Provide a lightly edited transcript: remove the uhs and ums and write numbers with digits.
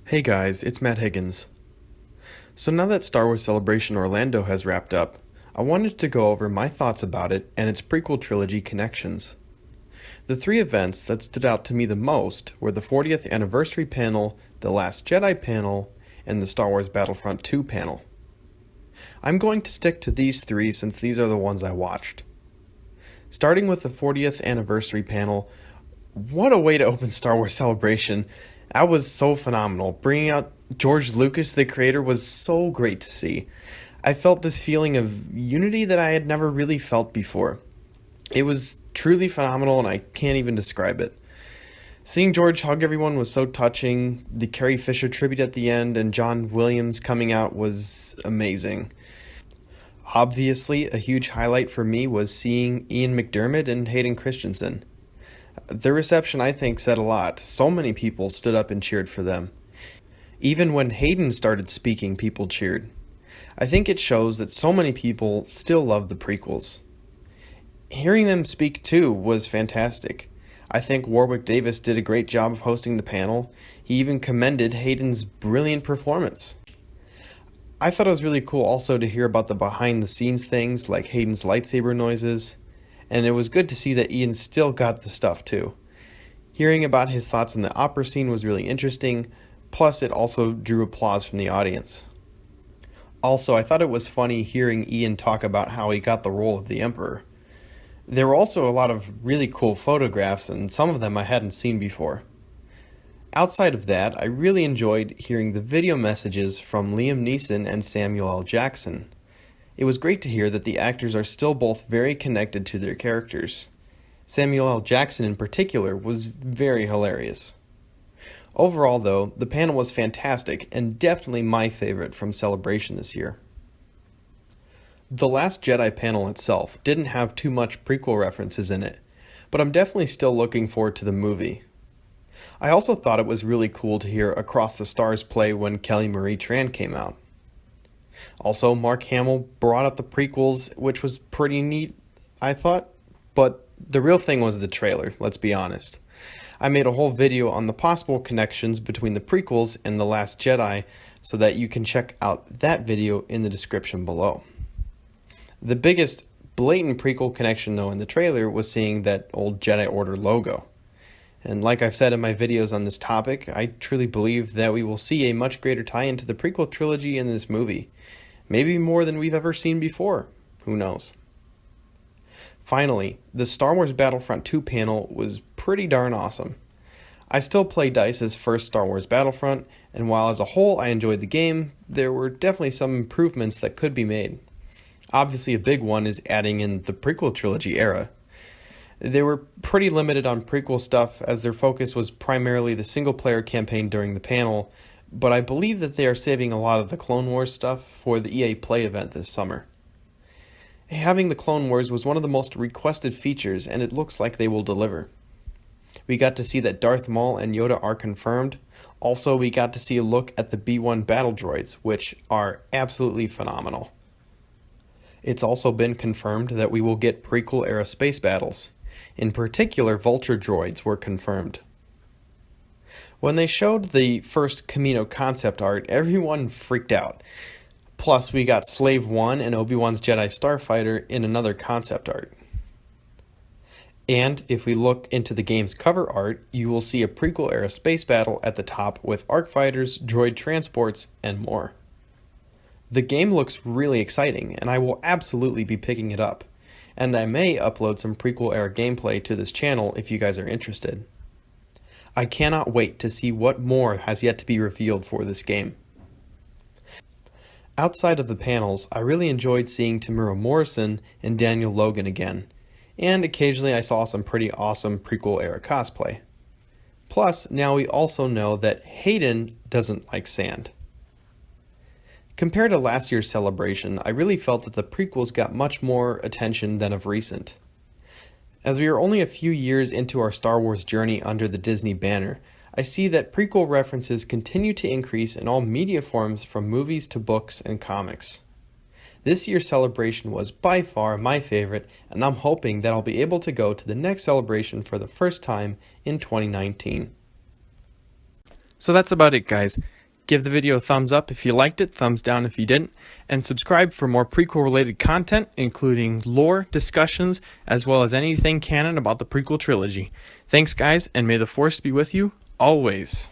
Hey guys, it's Matt Higgins. So now that Star Wars Celebration Orlando has wrapped up, I wanted to go over my thoughts about it and its prequel trilogy connections. The three events that stood out to me the most were the 40th anniversary panel, the Last Jedi panel, and the Star Wars Battlefront II panel. I'm going to stick to these three since these are the ones I watched. Starting with the 40th anniversary panel, what a way to open Star Wars Celebration. That was so phenomenal. Bringing out George Lucas, the creator, was so great to see. I felt this feeling of unity that I had never really felt before. It was truly phenomenal and I can't even describe it. Seeing George hug everyone was so touching. The Carrie Fisher tribute at the end and John Williams coming out was amazing. Obviously, a huge highlight for me was seeing Ian McDiarmid and Hayden Christensen. The reception, I think, said a lot. So many people stood up and cheered for them. Even when Hayden started speaking, people cheered. I think it shows that so many people still love the prequels. Hearing them speak too was fantastic. I think Warwick Davis did a great job of hosting the panel. He even commended Hayden's brilliant performance. I thought it was really cool also to hear about the behind the scenes things like Hayden's lightsaber noises. And it was good to see that Ian still got the stuff too. Hearing about his thoughts on the opera scene was really interesting, plus it also drew applause from the audience. Also, I thought it was funny hearing Ian talk about how he got the role of the Emperor. There were also a lot of really cool photographs, and some of them I hadn't seen before. Outside of that, I really enjoyed hearing the video messages from Liam Neeson and Samuel L. Jackson. It was great to hear that the actors are still both very connected to their characters. Samuel L. Jackson in particular was very hilarious. Overall though, the panel was fantastic and definitely my favorite from Celebration this year. The Last Jedi panel itself didn't have too much prequel references in it, but I'm definitely still looking forward to the movie. I also thought it was really cool to hear Across the Stars play when Kelly Marie Tran came out. Also, Mark Hamill brought up the prequels, which was pretty neat, I thought. But the real thing was the trailer, let's be honest. I made a whole video on the possible connections between the prequels and The Last Jedi, so that you can check out that video in the description below. The biggest blatant prequel connection, though, in the trailer was seeing that old Jedi Order logo. And like I've said in my videos on this topic, I truly believe that we will see a much greater tie-in to the prequel trilogy in this movie. Maybe more than we've ever seen before. Who knows? Finally, the Star Wars Battlefront II panel was pretty darn awesome. I still play DICE's first Star Wars Battlefront, and while as a whole I enjoyed the game, there were definitely some improvements that could be made. Obviously a big one is adding in the prequel trilogy era. They were pretty limited on prequel stuff as their focus was primarily the single-player campaign during the panel, but I believe that they are saving a lot of the Clone Wars stuff for the EA Play event this summer. Having the Clone Wars was one of the most requested features, and it looks like they will deliver. We got to see that Darth Maul and Yoda are confirmed. Also, we got to see a look at the B-1 battle droids, which are absolutely phenomenal. It's also been confirmed that we will get prequel-era space battles. In particular, Vulture droids were confirmed. When they showed the first Kamino concept art, everyone freaked out. Plus, we got Slave One and Obi-Wan's Jedi Starfighter in another concept art. And if we look into the game's cover art, you will see a prequel-era space battle at the top with ARC fighters, droid transports, and more. The game looks really exciting, and I will absolutely be picking it up. And I may upload some prequel-era gameplay to this channel if you guys are interested. I cannot wait to see what more has yet to be revealed for this game. Outside of the panels, I really enjoyed seeing Tamura Morrison and Daniel Logan again, and occasionally I saw some pretty awesome prequel-era cosplay. Plus, now we also know that Hayden doesn't like sand. Compared to last year's Celebration, I really felt that the prequels got much more attention than of recent. As we are only a few years into our Star Wars journey under the Disney banner, I see that prequel references continue to increase in all media forms from movies to books and comics. This year's Celebration was by far my favorite, and I'm hoping that I'll be able to go to the next Celebration for the first time in 2019. So that's about it, guys. Give the video a thumbs up if you liked it, thumbs down if you didn't, and subscribe for more prequel related content, including lore, discussions, as well as anything canon about the prequel trilogy. Thanks guys, and may the force be with you always.